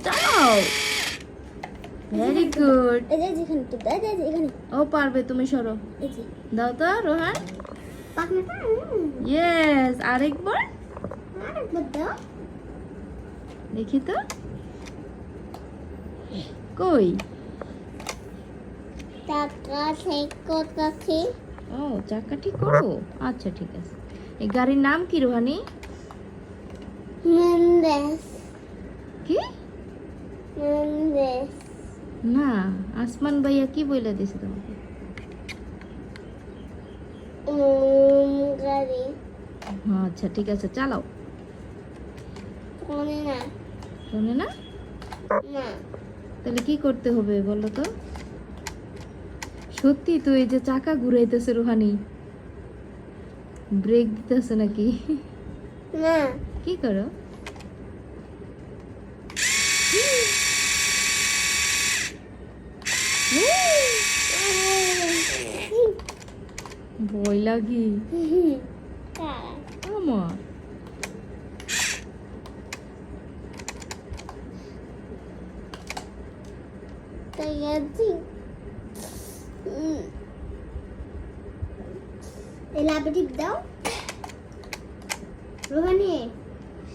চালাও। Very good. এই যে যেখানে তো দাও দাও এখানে। ও পারবে, তুমি সরো। এই যে দাও তো রোহান। পাখনাটা ইয়েস, আরেকবার আরেকবার দাও। দেখি তো কই। টাকা ঠিক করতেছি। ও চাকা ঠিক করবো, আচ্ছা ঠিক আছে। এই গাড়ির নাম কি রোহানি? মেন্দেস কি? মেন্দেস না, আসমান ভাইয়া কি বলে দিছে তোমাকে? গাড়ি আচ্ছা ঠিক আছে, চালাও। মনে না শোনে না? না তাহলে কি করতে হবে বলো তো? সত্যি তো এই যে চাকা ঘুরাইতেছে রোহানি, ব্রেক দিতেছে নাকি? না কি করো? ভয় লাগি আমার। তাই আছি এই লাভে টিপ দাও রোহানি।